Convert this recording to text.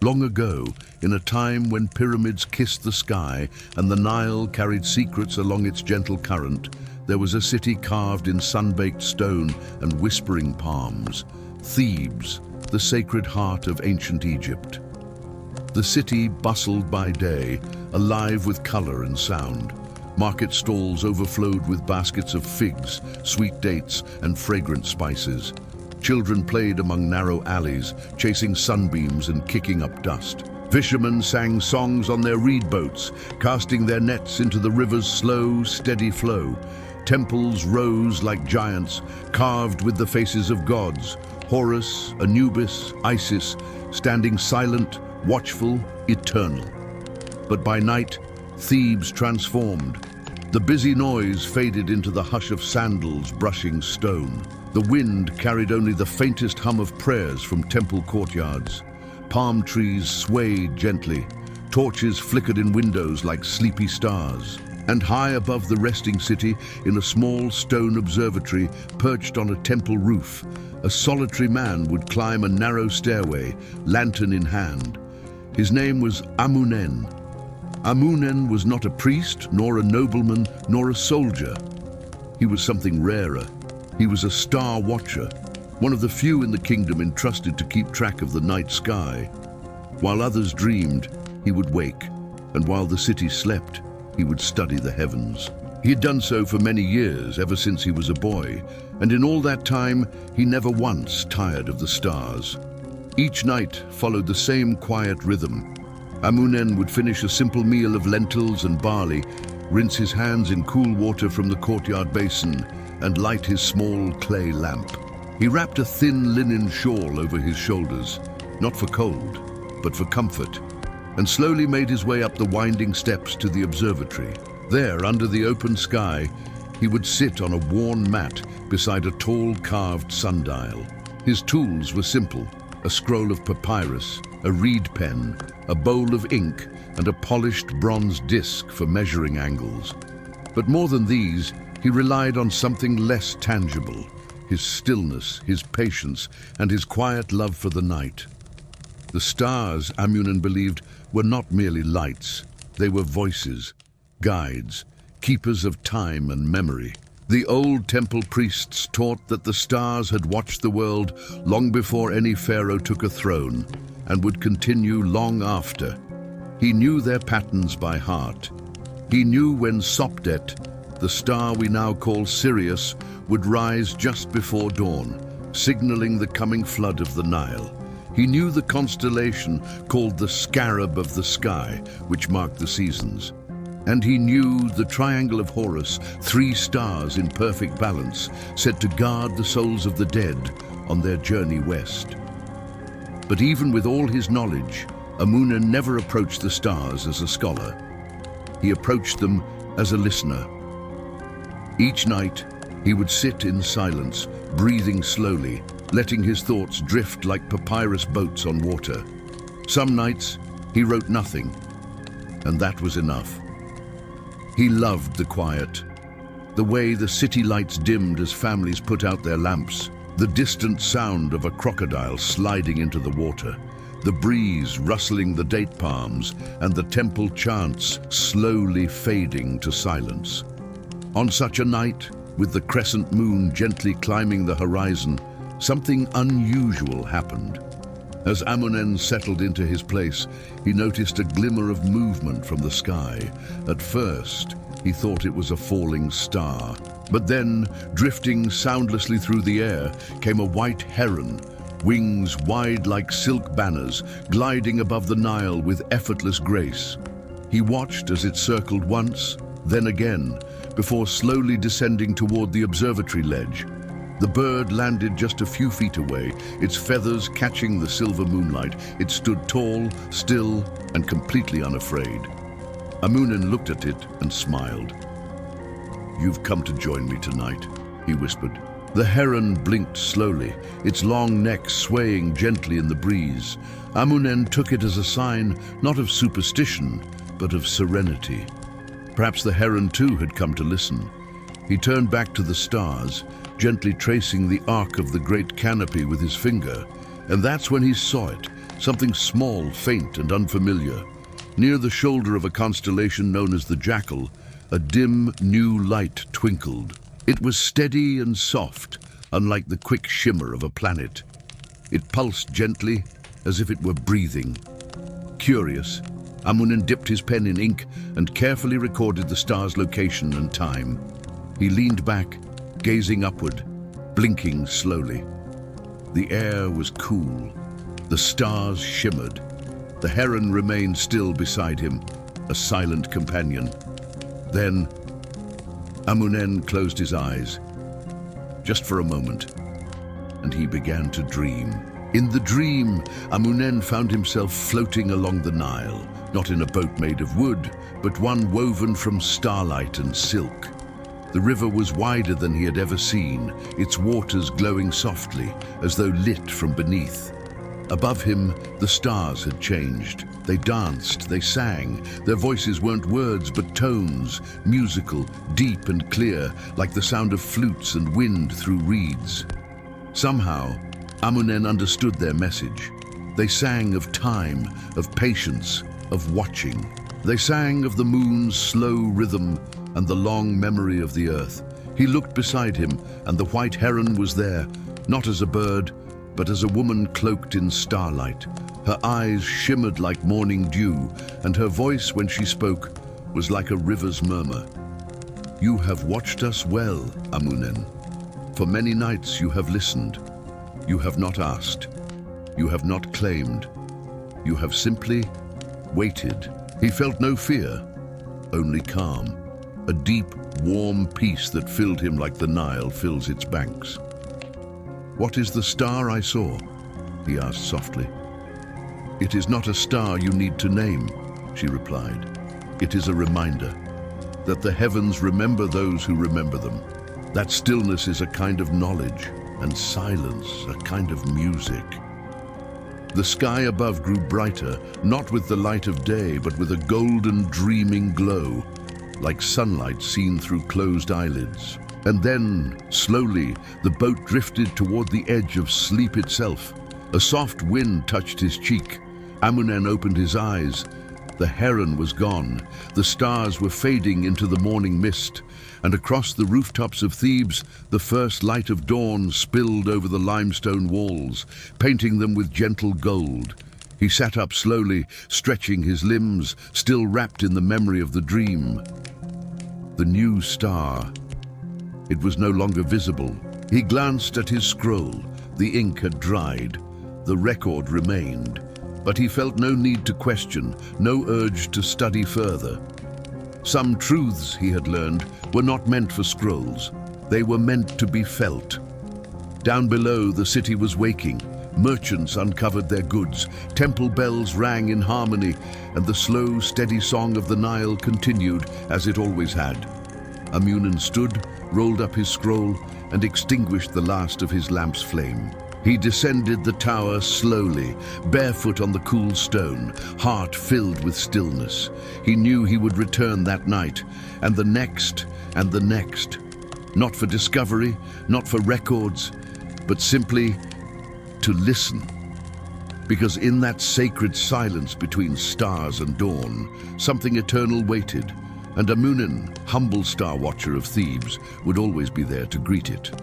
Long ago, in a time when pyramids kissed the sky and the Nile carried secrets along its gentle current, there was a city carved in sun-baked stone and whispering palms, Thebes, the sacred heart of ancient Egypt. The city bustled by day, alive with color and sound. Market stalls overflowed with baskets of figs, sweet dates, and fragrant spices. Children played among narrow alleys, chasing sunbeams and kicking up dust. Fishermen sang songs on their reed boats, casting their nets into the river's slow, steady flow. Temples rose like giants, carved with the faces of gods, Horus, Anubis, Isis, standing silent, watchful, eternal. But by night, Thebes transformed. The busy noise faded into the hush of sandals brushing stone. The wind carried only the faintest hum of prayers from temple courtyards. Palm trees swayed gently. Torches flickered in windows like sleepy stars. And high above the resting city, in a small stone observatory perched on a temple roof, a solitary man would climb a narrow stairway, lantern in hand. His name was Amunen. Amunen was not a priest, nor a nobleman, nor a soldier. He was something rarer. He was a Star Watcher, one of the few in the kingdom entrusted to keep track of the night sky. While others dreamed, he would wake, and while the city slept, he would study the heavens. He had done so for many years, ever since he was a boy, and in all that time, he never once tired of the stars. Each night followed the same quiet rhythm. Amunen would finish a simple meal of lentils and barley, rinse his hands in cool water from the courtyard basin, and light his small clay lamp. He wrapped a thin linen shawl over his shoulders, not for cold, but for comfort, and slowly made his way up the winding steps to the observatory. There, under the open sky, he would sit on a worn mat beside a tall carved sundial. His tools were simple: a scroll of papyrus, a reed pen, a bowl of ink, and a polished bronze disc for measuring angles. But more than these, he relied on something less tangible: his stillness, his patience, and his quiet love for the night. The stars, Amunen believed, were not merely lights. They were voices, guides, keepers of time and memory. The old temple priests taught that the stars had watched the world long before any pharaoh took a throne, and would continue long after. He knew their patterns by heart. He knew when Sopdet, the star we now call Sirius, would rise just before dawn, signaling the coming flood of the Nile. He knew the constellation called the Scarab of the Sky, which marked the seasons. And he knew the triangle of Horus, 3 stars in perfect balance, said to guard the souls of the dead on their journey west. But even with all his knowledge, Amunen never approached the stars as a scholar. He approached them as a listener. Each night, he would sit in silence, breathing slowly, letting his thoughts drift like papyrus boats on water. Some nights, he wrote nothing, and that was enough. He loved the quiet, the way the city lights dimmed as families put out their lamps, the distant sound of a crocodile sliding into the water, the breeze rustling the date palms, and the temple chants slowly fading to silence. On such a night, with the crescent moon gently climbing the horizon, something unusual happened. As Amunen settled into his place, he noticed a glimmer of movement from the sky. At first, he thought it was a falling star. But then, drifting soundlessly through the air, came a white heron, wings wide like silk banners, gliding above the Nile with effortless grace. He watched as it circled once, then again, before slowly descending toward the observatory ledge. The bird landed just a few feet away, its feathers catching the silver moonlight. It stood tall, still, and completely unafraid. Amunen looked at it and smiled. "You've come to join me tonight," he whispered. The heron blinked slowly, its long neck swaying gently in the breeze. Amunen took it as a sign not of superstition, but of serenity. Perhaps the heron too had come to listen. He turned back to the stars, gently tracing the arc of the great canopy with his finger, and that's when he saw it, something small, faint, and unfamiliar. Near the shoulder of a constellation known as the Jackal, a dim, new light twinkled. It was steady and soft, unlike the quick shimmer of a planet. It pulsed gently, as if it were breathing. Curious, Amunen dipped his pen in ink and carefully recorded the star's location and time. He leaned back, gazing upward, blinking slowly. The air was cool. The stars shimmered. The heron remained still beside him, a silent companion. Then, Amunen closed his eyes, just for a moment, and he began to dream. In the dream, Amunen found himself floating along the Nile, not in a boat made of wood, but one woven from starlight and silk. The river was wider than he had ever seen, its waters glowing softly, as though lit from beneath. Above him, the stars had changed. They danced, they sang. Their voices weren't words, but tones, musical, deep and clear, like the sound of flutes and wind through reeds. Somehow, Amunen understood their message. They sang of time, of patience, of watching. They sang of the moon's slow rhythm and the long memory of the earth. He looked beside him, and the white heron was there, not as a bird, but as a woman cloaked in starlight. Her eyes shimmered like morning dew, and her voice, when she spoke, was like a river's murmur. "You have watched us well, Amunen. For many nights you have listened. You have not asked. You have not claimed. You have simply waited." He felt no fear, only calm. A deep, warm peace that filled him like the Nile fills its banks. "What is the star I saw?" he asked softly. "It is not a star you need to name," she replied. "It is a reminder that the heavens remember those who remember them. That stillness is a kind of knowledge, and silence a kind of music." The sky above grew brighter, not with the light of day, but with a golden, dreaming glow, like sunlight seen through closed eyelids. And then, slowly, the boat drifted toward the edge of sleep itself. A soft wind touched his cheek. Amunen opened his eyes. The heron was gone. The stars were fading into the morning mist, and across the rooftops of Thebes, the first light of dawn spilled over the limestone walls, painting them with gentle gold. He sat up slowly, stretching his limbs, still wrapped in the memory of the dream. The new star. It was no longer visible. He glanced at his scroll. The ink had dried. The record remained. But he felt no need to question, no urge to study further. Some truths, he had learned, were not meant for scrolls. They were meant to be felt. Down below, the city was waking. Merchants uncovered their goods. Temple bells rang in harmony, and the slow, steady song of the Nile continued as it always had. Amunen stood, rolled up his scroll, and extinguished the last of his lamp's flame. He descended the tower slowly, barefoot on the cool stone, heart filled with stillness. He knew he would return that night, and the next, and the next. Not for discovery, not for records, but simply to listen. Because in that sacred silence between stars and dawn, something eternal waited, and Amunen, humble Star Watcher of Thebes, would always be there to greet it.